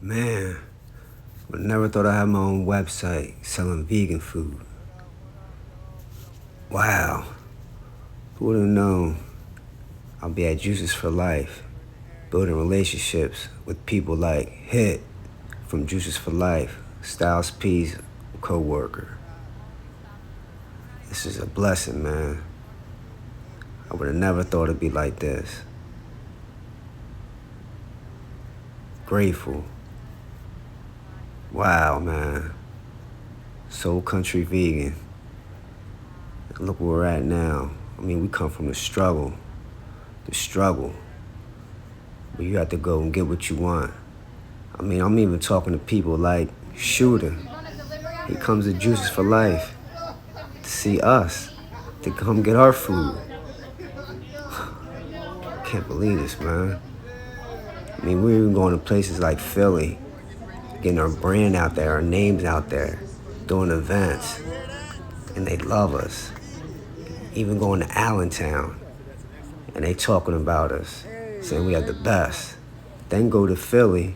Man, I never thought I'd have my own website selling vegan food. Wow, who would have known I'll be at Juices for Life, building relationships with people like Hit from Juices for Life, Styles P's co-worker. This is a blessing, man. I would have never thought it'd be like this. Grateful. Wow, man. Soul Country Vegan. Look where we're at now. I mean, we come from the struggle. But you have to go and get what you want. I mean, I'm even talking to people like Shooter. He comes to Juices for Life to see us, to come get our food. Can't believe this, man. I mean, we're even going to places like Philly, getting our brand out there, our names out there, doing events, and they love us. Even going to Allentown, and they talking about us, saying we have the best. Then go to Philly,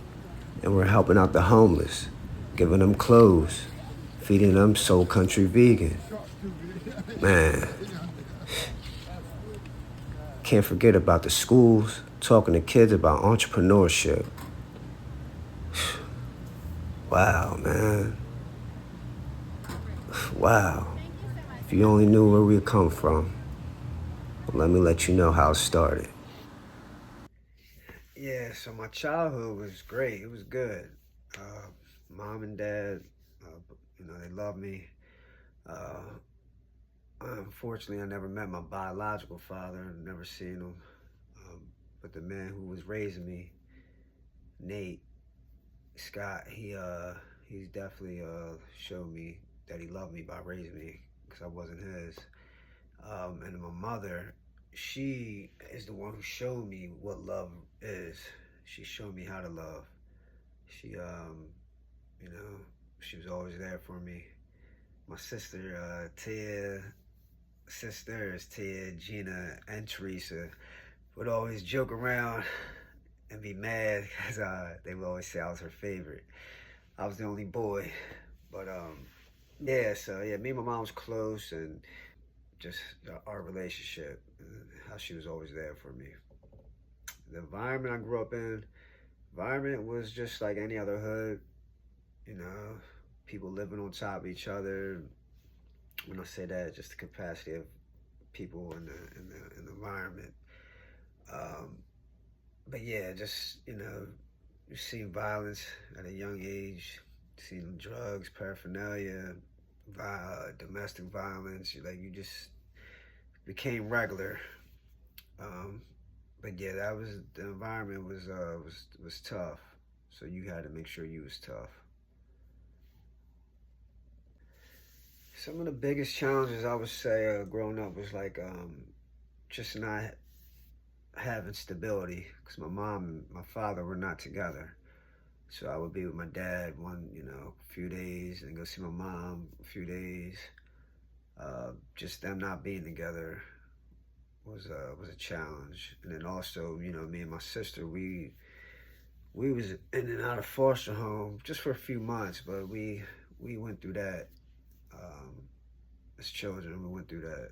and we're helping out the homeless, giving them clothes, feeding them Soul Country Vegan. Man, can't forget about the schools, talking to kids about entrepreneurship. Wow, man. Wow. If you only knew where we come from. Let me let you know how it started. Yeah, so my childhood was great. It was good. Mom and dad, they loved me. Uh, Unfortunately, I never met my biological father. Never seen him. But the man who was raising me, Nate Scott, he's definitely showed me that he loved me by raising me because I wasn't his. And my mother, she is the one who showed me what love is. She showed me how to love. She, you know, she was always there for me. My sister, sisters Tia, Gina, and Teresa would always joke around and be mad because they would always say I was her favorite. I was the only boy, but yeah. So yeah, me and my mom was close, and just our relationship, how she was always there for me. The environment I grew up in, environment was just like any other hood. You know, people living on top of each other. When I say that, just the capacity of people in the environment. Um, but yeah, just you see violence at a young age, seeing drugs, paraphernalia, domestic violence. You just became regular. Um, but yeah, that was the environment was tough. So you had to make sure you was tough. Some of the biggest challenges I would say growing up was like just not having stability because my mom and my father were not together. So I would be with my dad a few days, and go see my mom a few days. Just them not being together was a challenge. And then also, me and my sister, we was in and out of foster home just for a few months, but we went through that as children. We went through that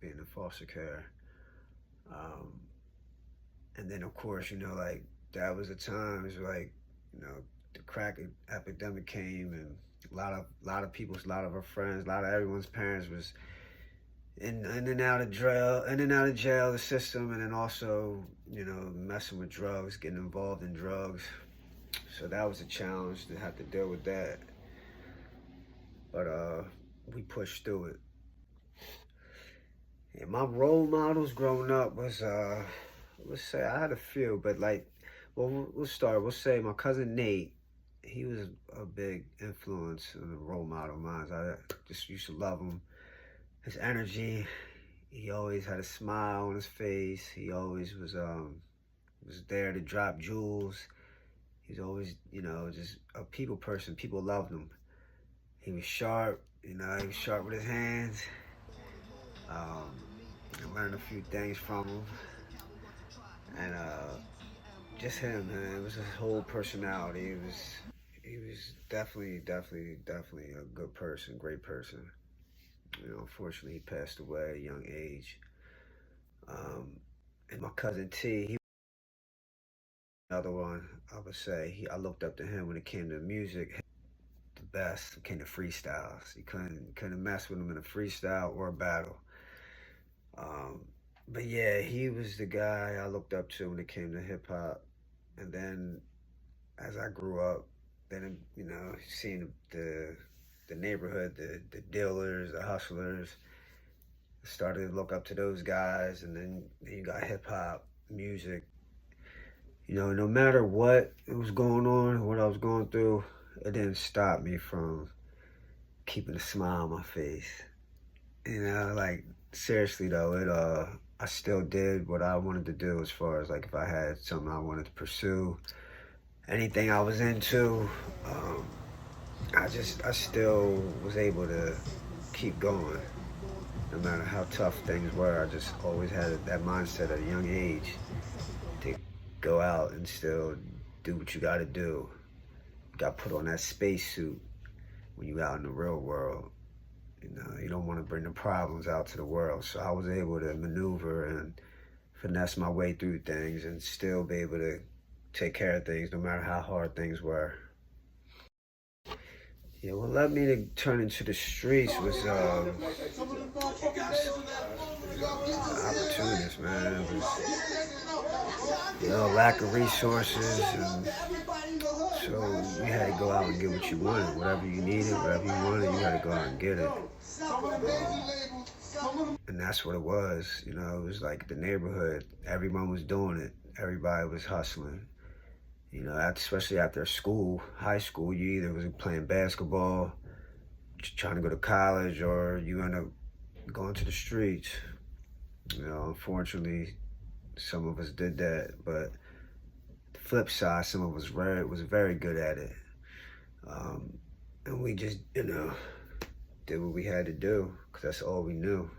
being in foster care. Um, and then of course, like that was the times like the crack epidemic came, and a lot of our friends, a lot of everyone's parents was in and out of jail, the system, and then also messing with drugs, getting involved in drugs. So that was a challenge to have to deal with that, but we pushed through it. Yeah, my role models growing up was let's say I had a few, but like, well, we'll start. We'll say my cousin Nate. He was a big influence and a role model of mine. I just used to love him. His energy. He always had a smile on his face. He always was there to drop jewels. He's always just a people person. People loved him. He was sharp. He was sharp with his hands. I learned a few things from him, and just him, man. It was his whole personality. He was definitely a good person, great person. You know, unfortunately, he passed away at a young age. Um, and my cousin T, he another one. I would say I looked up to him when it came to music. The best when it came to freestyles. You couldn't mess with him in a freestyle or a battle. Um, but yeah, he was the guy I looked up to when it came to hip hop. And then as I grew up, then seeing the neighborhood, the dealers, the hustlers, started to look up to those guys, and then you got hip hop music. You know, no matter what was going on, what I was going through, it didn't stop me from keeping a smile on my face. You know, like seriously though, I still did what I wanted to do as far as like if I had something I wanted to pursue, anything I was into, um, I still was able to keep going. No matter how tough things were, I just always had that mindset at a young age to go out and still do what you got to do. You got to put on that spacesuit when you out in the real world. You know, you don't want to bring the problems out to the world. So I was able to maneuver and finesse my way through things and still be able to take care of things no matter how hard things were. Yeah, what led me to turn into the streets was opportunities, man. It was, lack of resources, and so you had to go out and get what you wanted. Whatever you needed, whatever you wanted, you had to go out and get it. And that's what it was. You know, it was like the neighborhood. Everyone was doing it. Everybody was hustling. You know, especially after school, high school, you either was playing basketball, trying to go to college, or you end up going to the streets. You know, unfortunately, some of us did that, but the flip side, some of us was very good at it, and we just did what we had to do because that's all we knew.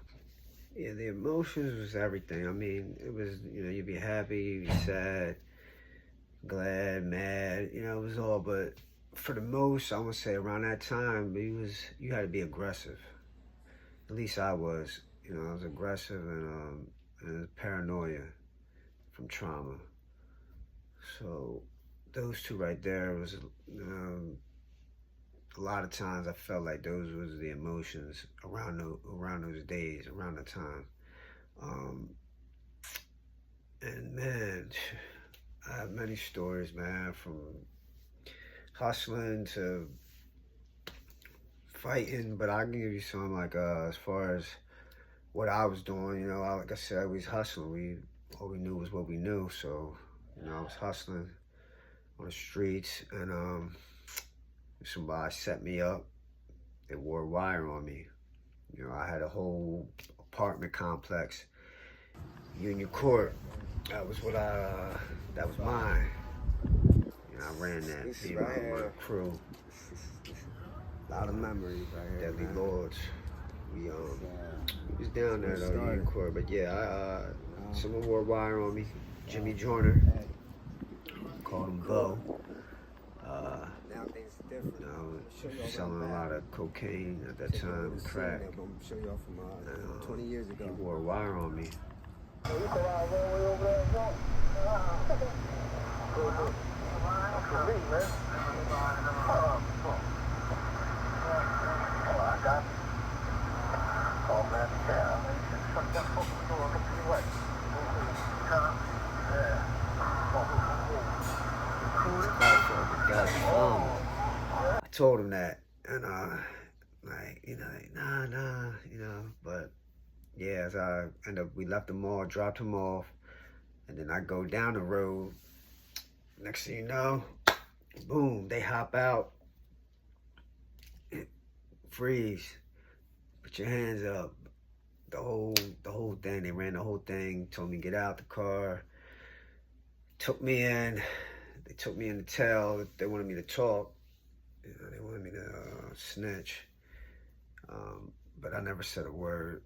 Yeah, the emotions was everything. I mean, it was you'd be happy, you'd be sad, glad, mad. You know, it was all. But for the most, I would say around that time, you had to be aggressive. At least I was. You know, I was aggressive and paranoia from trauma. So those two right there was a lot of times I felt like those was the emotions around those days, around the time. Um, and man, I have many stories, man, from hustling to fighting. But I can give you some like as far as what I was doing. You know, like I said, we was hustling. All we knew was what we knew. So I was hustling on the streets, and somebody set me up. They wore a wire on me. You know, I had a whole apartment complex, Union Court. That was that was mine. You know, I ran that. Me and my crew. A lot of memories right here. Deadly Lords. We was down there though, Union Court. But yeah, someone wore a wire on me. Jimmy Joyner. Called him Bo. Now things different. Selling a lot of cocaine at that time, crack. I'm gonna show y'all from 20 years ago. He wore a wire on me. I told him that, and nah, but yeah, as I end up, we left the mall, dropped him off, and then I go down the road. Next thing you know, boom, they hop out, freeze, put your hands up. The whole thing. They ran the whole thing. Told me get out the car. Took me in. They took me in the tail. They wanted me to talk. They wanted me to snitch. But I never said a word.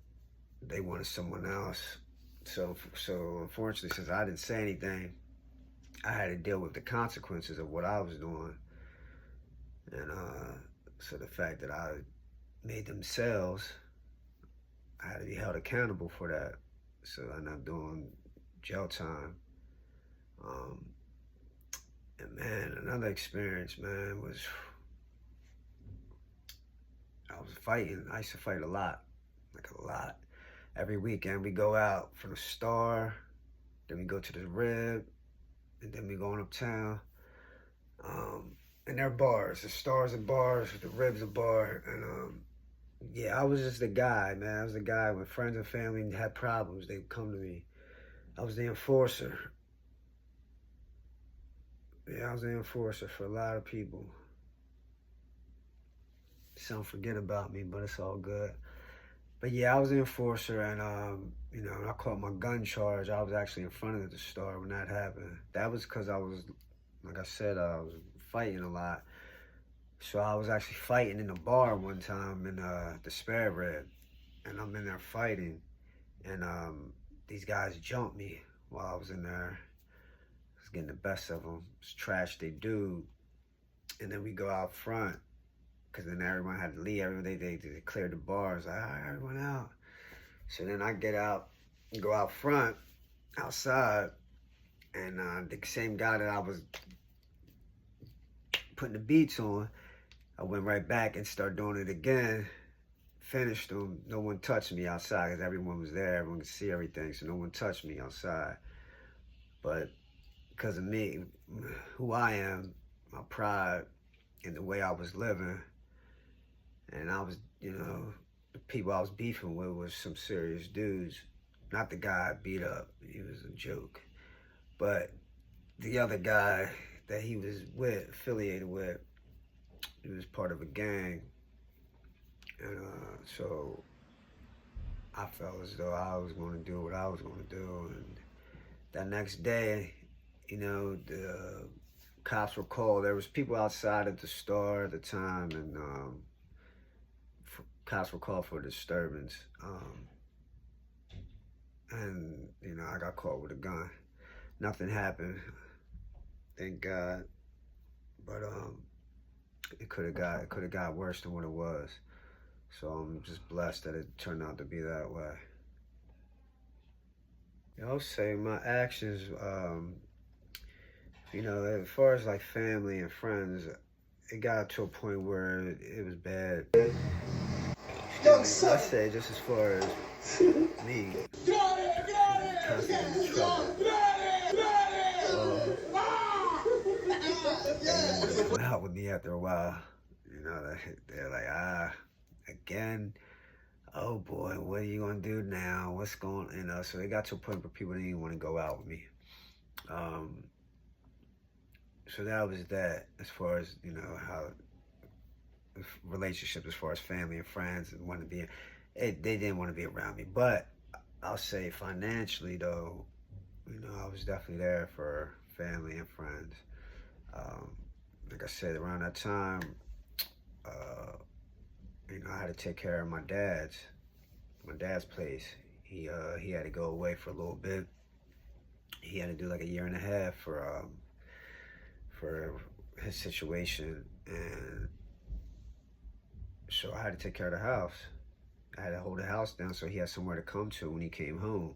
They wanted someone else. So unfortunately, since I didn't say anything, I had to deal with the consequences of what I was doing. And so the fact that I made them sales, I had to be held accountable for that. So I ended up doing jail time. Um, and man, another experience, man, was I was fighting. I used to fight a lot, like a lot. Every weekend we go out from the Star, then we go to the Rib, and then we go on uptown. And they're bars. The Star's a bar, the Rib's a bar, and yeah, I was just the guy, man. I was the guy when friends and family had problems, they'd come to me. I was the enforcer. Yeah, I was the enforcer for a lot of people. Some forget about me, but it's all good. But yeah, I was the enforcer, and you know, I caught my gun charge. I was actually in front of the Star when that happened. That was because I was, like I said, I was fighting a lot. So I was actually fighting in the bar one time in the Spare Rib, and I'm in there fighting, and these guys jumped me while I was in there. I was getting the best of them. It's trash they do, and then we go out front, because then everyone had to leave. They cleared the bars. Like, all right, everyone out. So then I get out, go out front, outside, and the same guy that I was putting the beats on, I went right back and started doing it again. Finished them. No one touched me outside because everyone was there. Everyone could see everything, so no one touched me outside. But because of me, who I am, my pride, and the way I was living, and I was, you know, the people I was beefing with was some serious dudes. Not the guy I beat up. He was a joke. But the other guy that he was with, affiliated with, he was part of a gang. And so I felt as though I was going to do what I was going to do. And that next day, you know, the cops were called. There was people outside at the Star at the time, and cops were called for a disturbance. And, you know, I got caught with a gun. Nothing happened, thank God. But it could have got worse than what it was. So I'm just blessed that it turned out to be that way. I would say my actions, you know, as far as like family and friends, it got to a point where it was bad. I say just as far as me, constantly in trouble. They didn't want to come out with me after a while. You know, they're like, again. Oh boy, what are you gonna do now? What's going, you know? So it got to a point where people didn't even want to go out with me. So that was that. As far as, you know, how relationships, as far as family and friends, and want to be, they didn't want to be around me. But I'll say financially though, you know, I was definitely there for family and friends. Like I said, around that time, you know, I had to take care of my dad's place. He had to go away for a little bit. He had to do like a year and a half for his situation, and so I had to take care of the house. I had to hold the house down so he had somewhere to come to when he came home.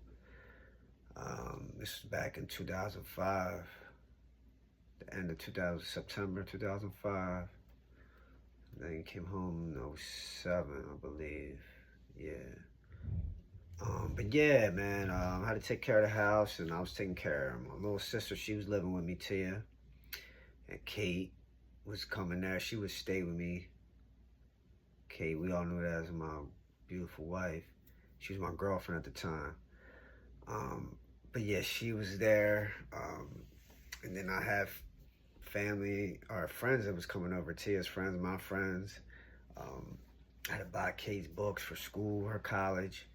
This was back in 2005, the end of September 2005. Then he came home in 07, I believe. Yeah. But yeah, man, I had to take care of the house, and I was taking care of my little sister. She was living with me, Tia. And Kate was coming there. She would stay with me. Kate, we all knew that as my beautiful wife. She was my girlfriend at the time. But yeah, she was there. And then I have family or friends that was coming over. Tia's friends, my friends. I had to buy Kate's books for school, her college.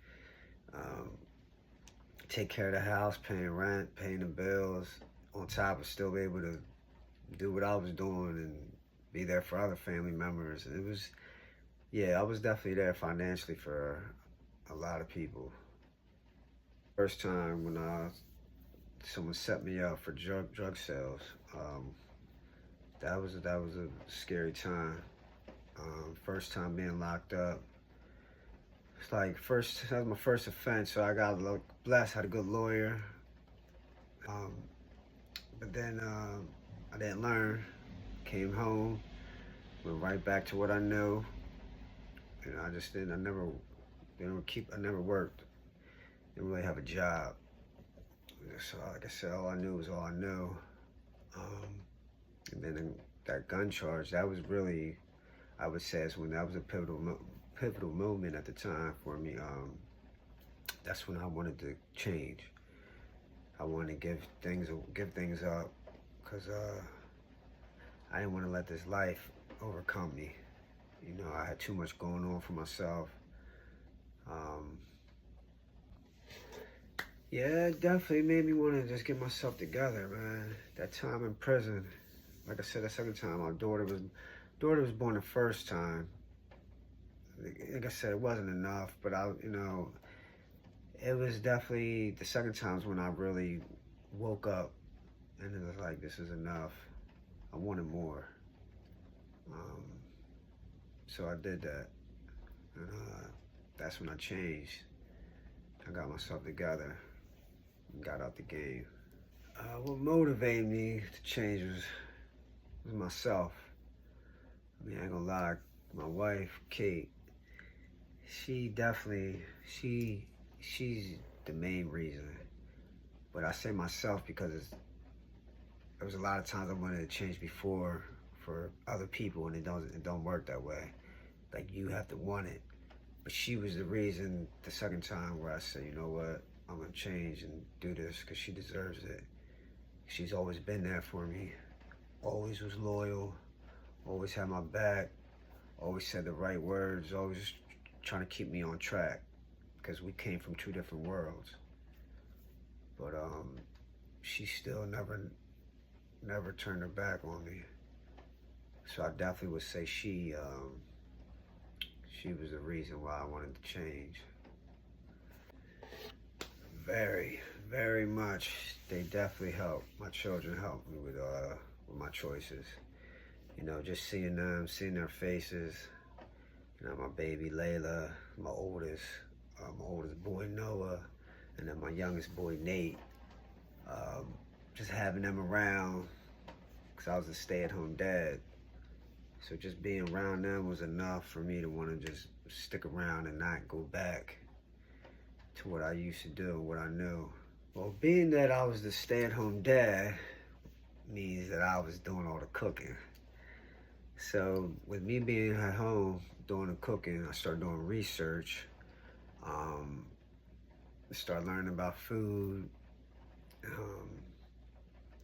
Take care of the house, paying rent, paying the bills. On top of still be able to do what I was doing and be there for other family members. It was, yeah, I was definitely there financially for a lot of people. First time when someone set me up for drug sales. That was a scary time. First time being locked up. It's like that was my first offense, so I got blessed. Had a good lawyer, um, but then I didn't learn. Came home, went right back to what I knew. You know, I just didn't. I never, I never worked. Didn't really have a job. So like I said, all I knew was all I knew. And then that gun charge, that was really, I would say, that was a pivotal moment at the time for me. That's when I wanted to change. I wanted to give things up, because I didn't want to let this life overcome me. You know, I had too much going on for myself. Yeah, it definitely made me want to just get myself together, man. That time in prison, like I said, the second time, my daughter was born the first time. Like I said, it wasn't enough, but it was definitely the second times when I really woke up and it was like, this is enough. I wanted more. So I did that, and that's when I changed. I got myself together and got out the game. What motivated me to change was myself. I mean, I ain't gonna lie, my wife, Kate, she's the main reason. But I say myself because there was a lot of times I wanted to change before for other people, and it don't work that way. Like, you have to want it. But she was the reason the second time where I said, you know what, I'm gonna change and do this because she deserves it. She's always been there for me, always was loyal, always had my back, always said the right words, always trying to keep me on track, because we came from two different worlds. But she still never turned her back on me. So I definitely would say she was the reason why I wanted to change. Very, very much. They definitely helped. My children helped me with my choices. You know, just seeing them, seeing their faces. You know, my baby Layla, my oldest boy Noah, and then my youngest boy Nate. Just having them around, because I was a stay-at-home dad. So just being around them was enough for me to want to just stick around and not go back to what I used to do, what I knew. Well, being that I was the stay-at-home dad means that I was doing all the cooking. So with me being at home doing the cooking, I started doing research. Started learning about food.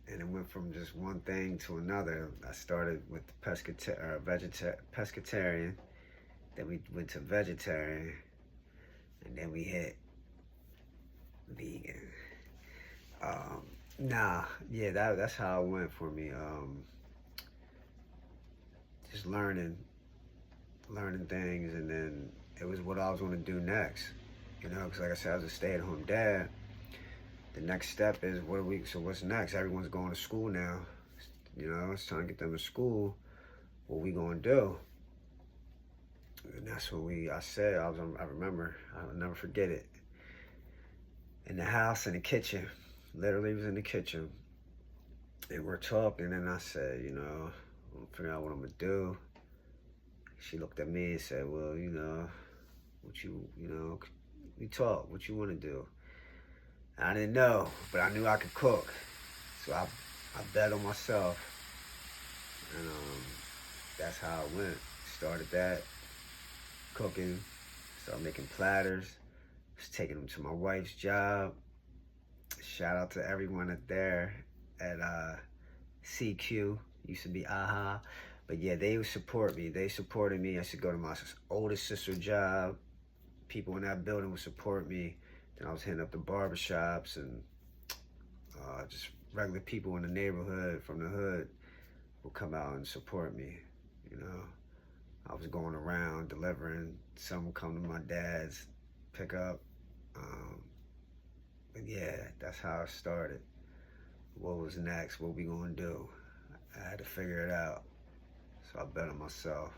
And it went from just one thing to another. I started with pescatarian, then we went to vegetarian, and then we hit vegan. That's how it went for me. Just learning things, and then it was what I was going to do next. You know, because like I said, I was a stay-at-home dad. The next step is so what's next? Everyone's going to school now. You know, it's time to get them to school. What we gonna do? And that's what I remember, I'll never forget it. In the house, in the kitchen, literally was in the kitchen. And we're talking, and I said, you know, I'm figuring out what I'm gonna do. She looked at me and said, well, you know, we talk, what you wanna do? I didn't know, but I knew I could cook. So I bet on myself. And that's how it went. Started that, cooking, started making platters, was taking them to my wife's job. Shout out to everyone there at CQ, used to be AHA. But yeah, they would support me. They supported me. I should go to my oldest sister's job. People in that building would support me. Then I was hitting up the barbershops, and just regular people in the neighborhood, from the hood, would come out and support me, you know. I was going around delivering. Some would come to my dad's, pick up. But yeah, that's how it started. what was next, what we gonna do. I had to figure it out. So I bet on myself.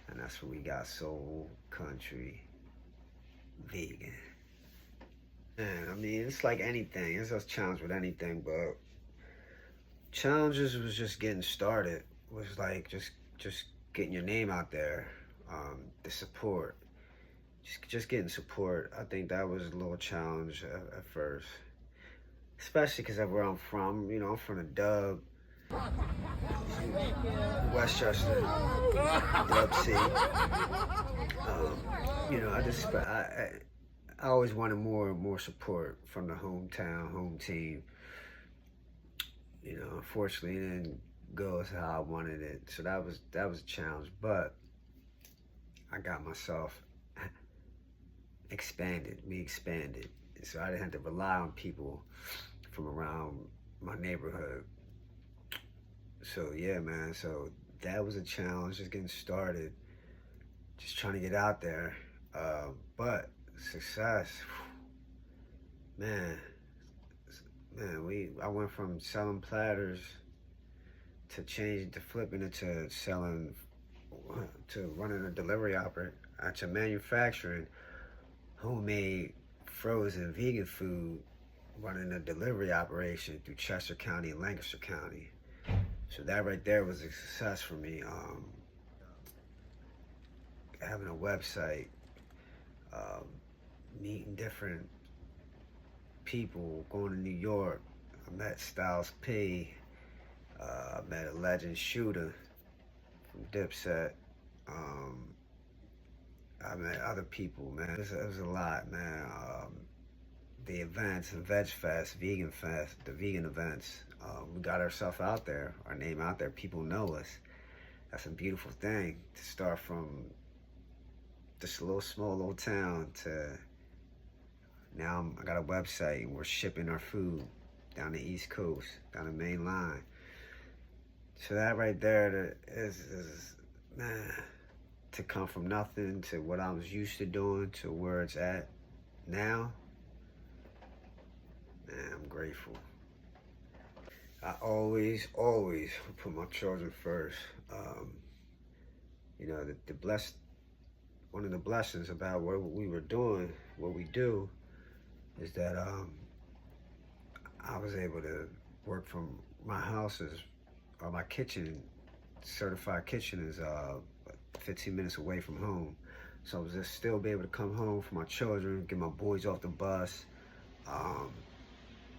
And that's when we got Soul Country Vegan. And I mean, it's like anything. It's a challenge with anything, but challenges was just getting started. Was like just getting your name out there. The support, just getting support. I think that was a little challenge at first, especially because of where I'm from. I'm from the Dub, Westchester, Dub C. I always wanted more support from the hometown, home team. Unfortunately, it didn't go as how I wanted it. So that was a challenge. But I got myself expanded. We expanded. So I didn't have to rely on people from around my neighborhood. So yeah, man. So that was a challenge, just getting started, just trying to get out there. But success, man. I went from selling platters to flipping it to running a delivery operator, to manufacturing homemade frozen vegan food, running a delivery operation through Chester County and Lancaster County. So that right there was a success for me. Having a website, meeting different people, going to New York. I met Styles P. I met a legend shooter from Dipset. I met other people, man. It was a lot, man. The events, the Veg Fest, Vegan Fest, the vegan events. We got ourselves out there, our name out there. People know us. That's a beautiful thing to start from this small little town to now I got a website and we're shipping our food down the East Coast, down the main line. So that right there is man, to come from nothing to what I was used to doing to where it's at now, man, I'm grateful. I always put my children first. One of the blessings about what we were doing, what we do, is that I was able to work from my or my kitchen. Certified kitchen is 15 minutes away from home. So I was just still be able to come home for my children, get my boys off the bus,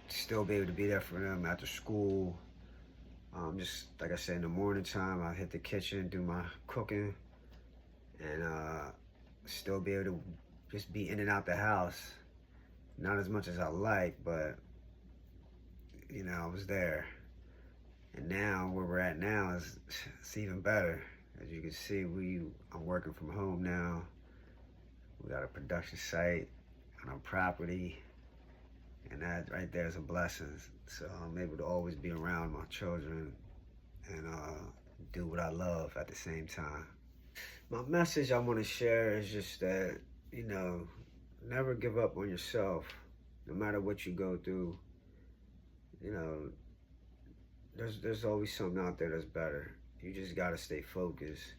still be able to be there for them after school. Just like I said, in the morning time, I hit the kitchen, do my cooking, and still be able to just be in and out the house. Not as much as I like, but I was there. And now where we're at now it's even better. As you can see, I'm working from home now. We got a production site on our property, and that right there is a blessing. So I'm able to always be around my children and do what I love at the same time. My message I want to share is just that, never give up on yourself, no matter what you go through. There's always something out there that's better. You just gotta stay focused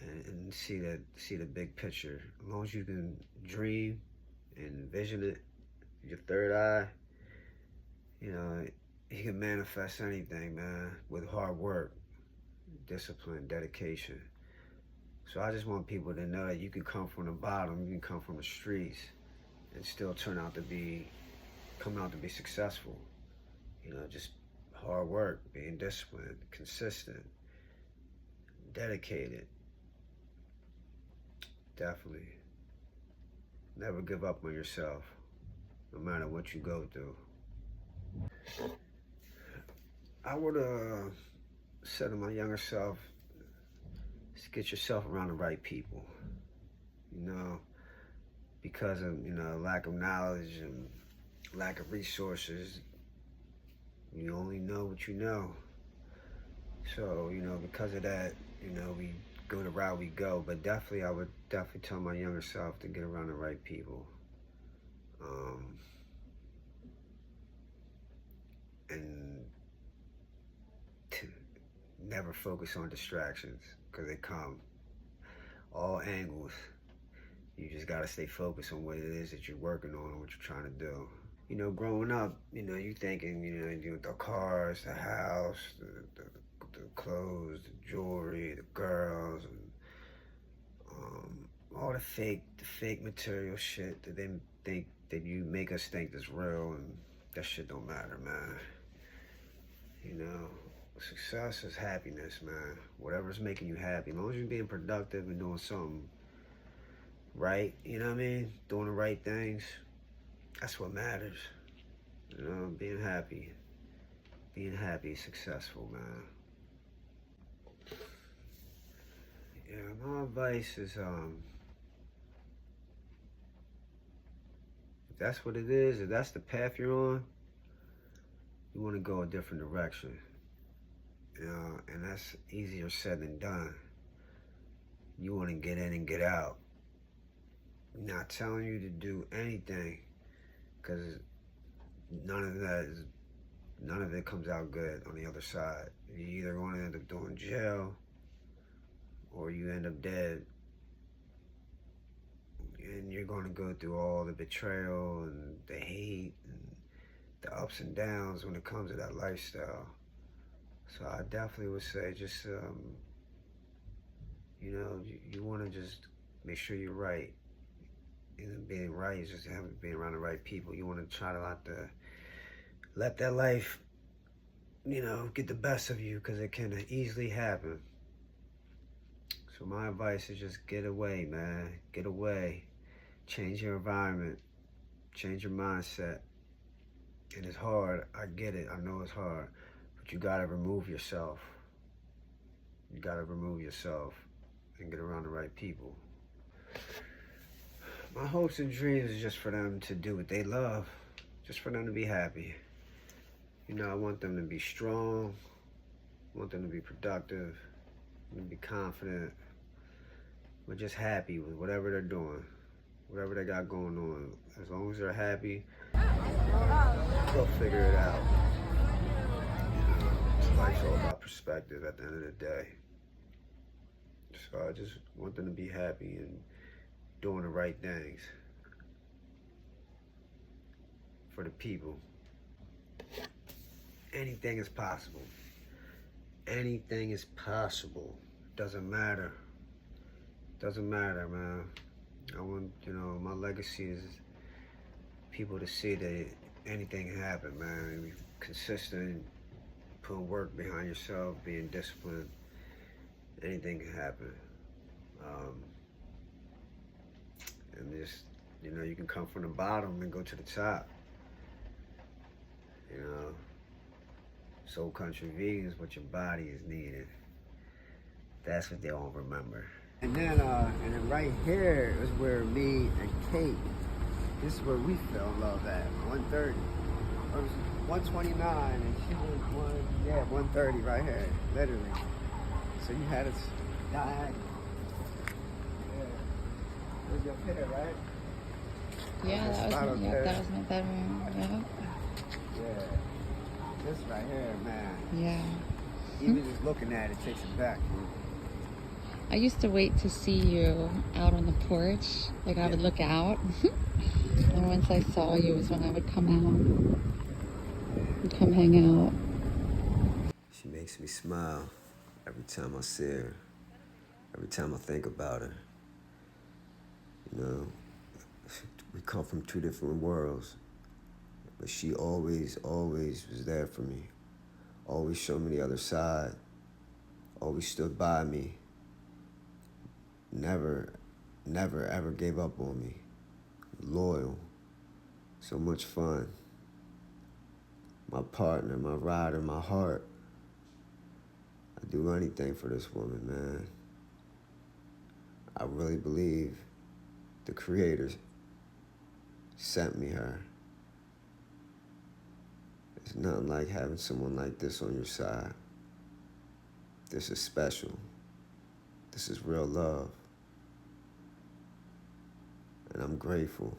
and see the big picture. As long as you can dream and envision it, your third eye, you can manifest anything, man, with hard work, discipline, dedication. So I just want people to know that you can come from the bottom, you can come from the streets, and still come out to be successful. Just hard work, being disciplined, consistent, dedicated. Definitely. Never give up on yourself, no matter what you go through. I would say to my younger self, just get yourself around the right people. Because of lack of knowledge and lack of resources, you only know what you know. So because of that, we go the route we go. But definitely, I would definitely tell my younger self to get around the right people. and never focus on distractions because they come all angles. You just gotta stay focused on what it is that you're working on and what you're trying to do. You know, growing up, you know, you thinking, you know, the cars, the house, the clothes, the jewelry, the girls, and all the fake material shit that they think that you make us think is real, and that shit don't matter, man. You know, success is happiness, man. Whatever's making you happy, as long as you're being productive and doing something right, you know what I mean? Doing the right things, that's what matters. You know, being happy, successful, man. Yeah, my advice is, if that's what it is, if that's the path you're on, you want to go a different direction. You know, and that's easier said than done. You want to get in and get out. I'm not telling you to do anything, because none of it comes out good on the other side. You're either going to end up doing jail, or you end up dead, and you're going to go through all the betrayal and the hate and the ups and downs when it comes to that lifestyle. So I definitely would say just, you know, you want to just make sure you're right. And being right is just being around the right people. You want to try to let that life, you know, get the best of you, because it can easily happen. So my advice is just get away, man. Get away. Change your environment. Change your mindset. And it's hard. I get it. I know it's hard. But you gotta remove yourself. You gotta remove yourself and get around the right people. My hopes and dreams is just for them to do what they love. Just for them to be happy. You know, I want them to be strong. I want them to be productive. To be confident. But just happy with whatever they're doing. Whatever they got going on. As long as they're happy, they'll figure it out. You know, life's all about perspective at the end of the day. So I just want them to be happy and doing the right things for the people. Anything is possible. Anything is possible. Doesn't matter. Doesn't matter, man. I want, you know, my legacy is people to see that anything can happen, man. Be consistent, putting work behind yourself, being disciplined. Anything can happen. And just, you know, you can come from the bottom and go to the top. You know, Soul Country Vegans, what your body is needed. That's what they don't remember. And then right here is where me and Kate, this is where we fell in love at, 130. Or was 129, and she was 130 right here, literally. So you had us diagonal. Yeah. There's your pit, right? Yeah, that was my bedroom. Yeah. Yeah. This right here, man. Yeah. Even just looking at it takes it back. I used to wait to see you out on the porch. Like I would look out. And once I saw you was when I would come out. And come hang out. She makes me smile every time I see her. Every time I think about her. You know, we come from two different worlds. But she always was there for me. Always showed me the other side. Always stood by me. Never ever gave up on me. Loyal. So much fun. My partner, my rider, my heart. I'd do anything for this woman, man. I really believe the creators sent me her. There's nothing like having someone like this on your side. This is special. This is real love. And I'm grateful.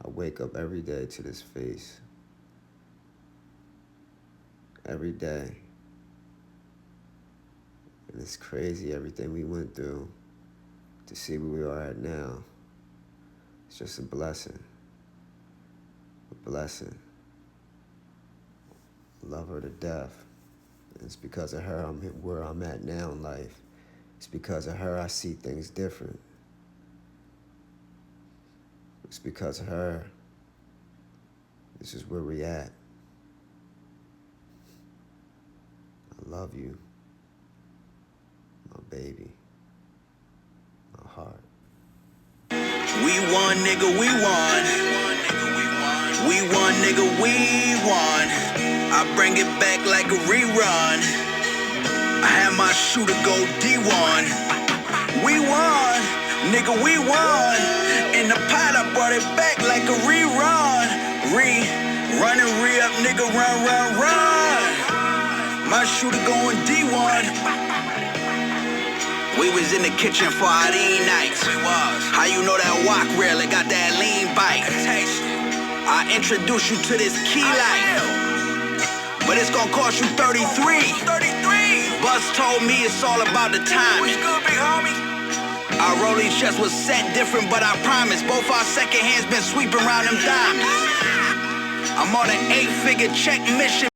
I wake up every day to this face. every day. And it's crazy everything we went through to see where we are at now. It's just a blessing. A blessing. Love her to death. And it's because of her I'm where I'm at now in life. It's because of her I see things different. It's because of her. This is where we at. I love you, my baby, my heart. We won, nigga, we won. We won, nigga, we won. I bring it back like a rerun. I had my shooter go D1. We won, nigga, we won. In the pot, I brought it back like a rerun. Run and re-up, nigga, run. My shooter going D1. We was in the kitchen for our lean nights. We was. How you know that walk real? It got that lean bite. I introduce you to this key light. But it's gonna cost you 33. Buzz told me it's all about the time. What's good, big homie? Our rolling chest was set different, but I promise both our second hands been sweeping around them diamonds. I'm on an 8-figure check mission.